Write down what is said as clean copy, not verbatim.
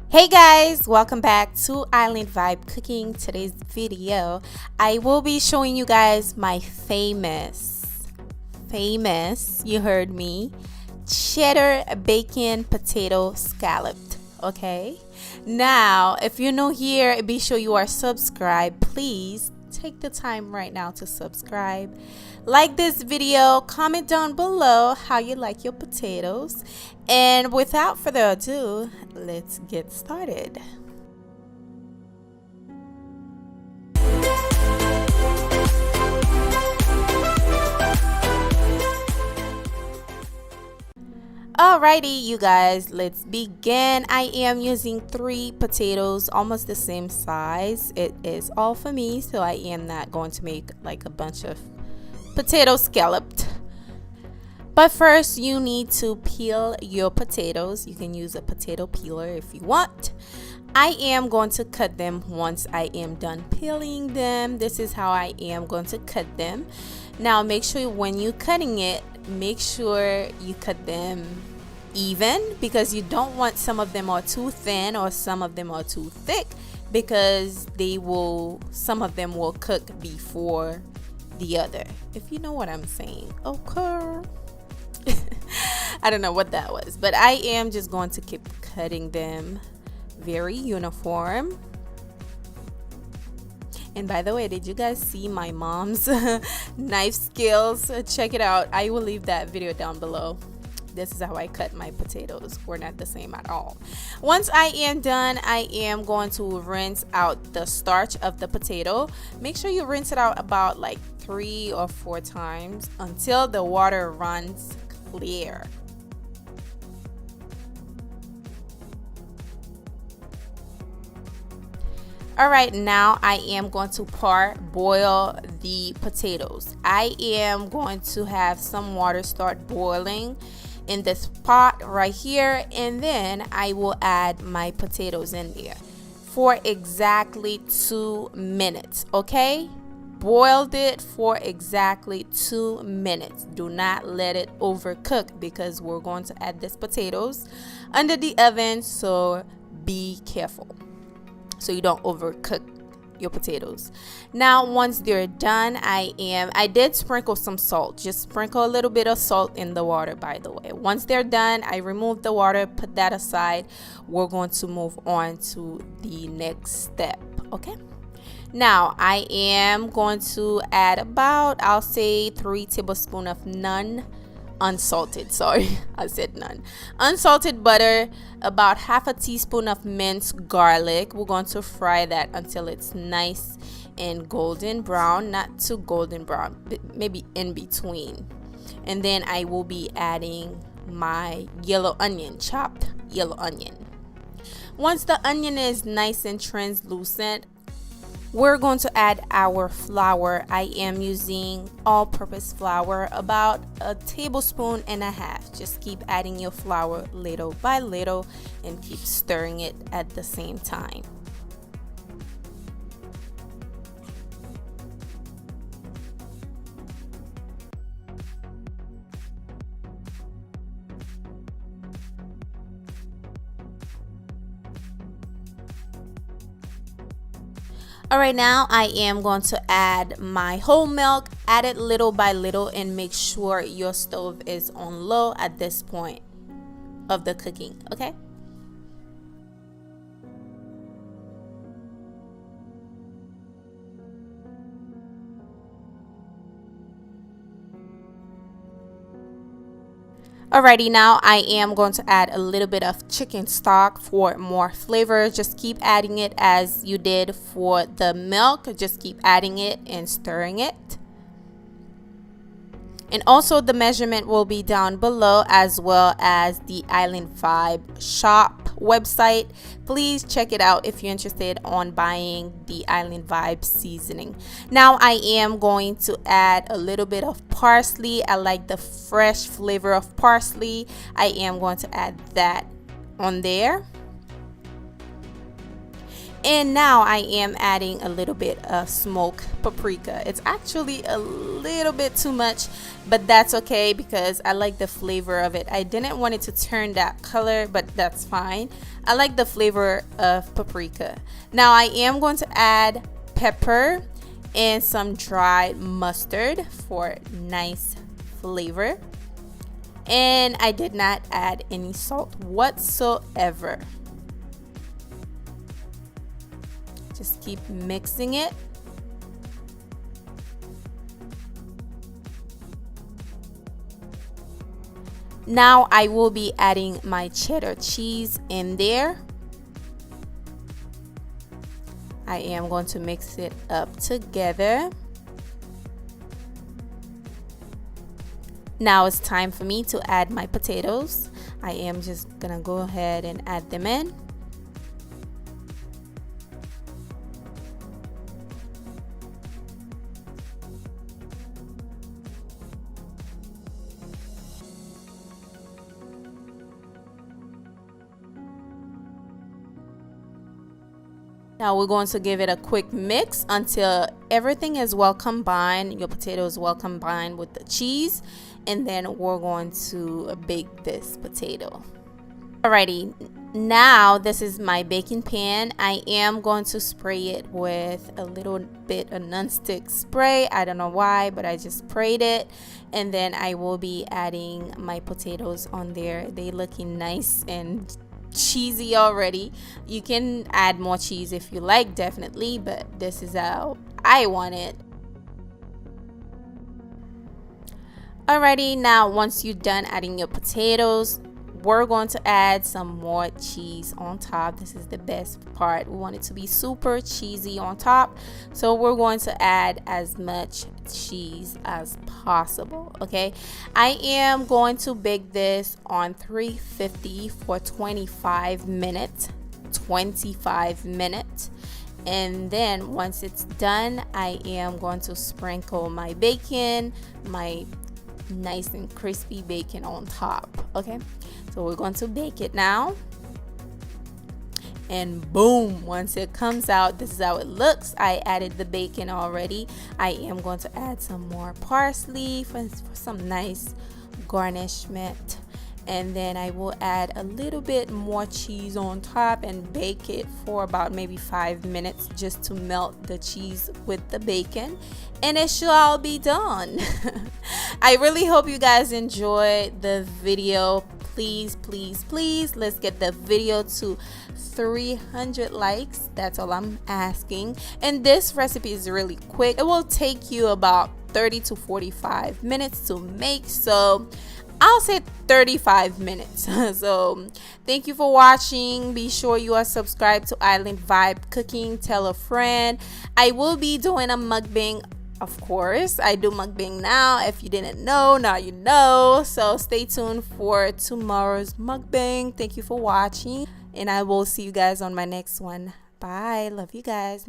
Hey guys, welcome back to Island Vibe Cooking. Today's video, I will be showing you guys my famous, you heard me, cheddar bacon potato scalloped. Okay, now if you're new here, be sure you are subscribed. Please take the time right now to subscribe, like this video, comment down below how you like your potatoes, and without further ado, let's get started. Alrighty, you guys, let's begin. I am using 3 potatoes, almost the same size. It is all for me, so I am not going to make like a bunch of potato scalloped. But first, you need to peel your potatoes. You can use a potato peeler if you want. I am going to cut them once I am done peeling them. This is how I am going to cut them. Now, make sure when you're cutting it, make sure you cut them even, because you don't want some of them are too thin or some of them are too thick, because some of them will cook before the other, if you know what I'm saying. Okay. I don't know what that was, but I am just going to keep cutting them very uniform. And by the way, did you guys see my mom's knife skills? Check it out. I will leave that video down below. This is how I cut my potatoes. We're not the same at all. Once I am done, I am going to rinse out the starch of the potato. Make sure you rinse it out about like 3 or 4 times until the water runs clear. Alright, now I am going to boil the potatoes. I am going to have some water start boiling in this pot right here, and then I will add my potatoes in there for exactly 2 minutes. Okay, boiled it for exactly 2 minutes. Do not let it overcook, because we're going to add these potatoes under the oven, so be careful so you don't overcook your potatoes. Now once they're done, I did sprinkle some salt. Just sprinkle a little bit of salt in the water, by the way. Once they're done, I remove the water, put that aside. We're going to move on to the next step. Okay, now I am going to add about, I'll say, 3 tablespoons of unsalted, sorry, I said none, unsalted butter, about half a teaspoon of minced garlic. We're going to fry that until it's nice and golden brown, not too golden brown, but maybe in between. And then I will be adding my yellow onion, chopped yellow onion. Once the onion is nice and translucent, we're going to add our flour. I am using all-purpose flour, about 1.5 tablespoons. Just keep adding your flour little by little and keep stirring it at the same time. Alright, now I am going to add my whole milk. Add it little by little and make sure your stove is on low at this point of the cooking, okay? Alrighty, now I am going to add a little bit of chicken stock for more flavor. Just keep adding it as you did for the milk. Just keep adding it and stirring it. And also the measurement will be down below, as well as the Island Vibe shop website. Please check it out if you're interested on buying the Island Vibe seasoning. Now I am going to add a little bit of parsley. I like the fresh flavor of parsley. I am going to add that on there. And now I am adding a little bit of smoked paprika. It's actually a little bit too much, but that's okay because I like the flavor of it. I didn't want it to turn that color, but that's fine. I like the flavor of paprika. Now I am going to add pepper and some dried mustard for nice flavor. And I did not add any salt whatsoever. Just keep mixing it. Now I will be adding my cheddar cheese in there. I am going to mix it up together. Now it's time for me to add my potatoes. I am just gonna go ahead and add them in. Now we're going to give it a quick mix until everything is well combined. Your potato is well combined with the cheese, and then we're going to bake this potato. Alrighty, now this is my baking pan. I am going to spray it with a little bit of non-stick spray. I don't know why, but I just sprayed it, and then I will be adding my potatoes on there. They looking nice and cheesy already. You can add more cheese if you like, definitely, but this is how I want it. Alrighty, now once you're done adding your potatoes, we're going to add some more cheese on top. This is the best part. We want it to be super cheesy on top, so we're going to add as much cheese as possible. Okay, I am going to bake this on 350 for 25 minutes. And then once it's done, I am going to sprinkle my bacon, my nice and crispy bacon on top. Okay, so we're going to bake it now, and boom, once it comes out, this is how it looks. I added the bacon already. I am going to add some more parsley for some nice garnishment, and then I will add a little bit more cheese on top and bake it for about maybe 5 minutes just to melt the cheese with the bacon, and it should all be done. I really hope you guys enjoyed the video. Please let's get the video to 300 likes. That's all I'm asking, and this recipe is really quick. It will take you about 30 to 45 minutes to make, so I'll say 35 minutes. So thank you for watching. Be sure you are subscribed to Island Vibe Cooking. Tell a friend. I will be doing a mukbang. Of course, I do mukbang now. If you didn't know, now you know. So stay tuned for tomorrow's mukbang. Thank you for watching, and I will see you guys on my next one. Bye. Love you guys.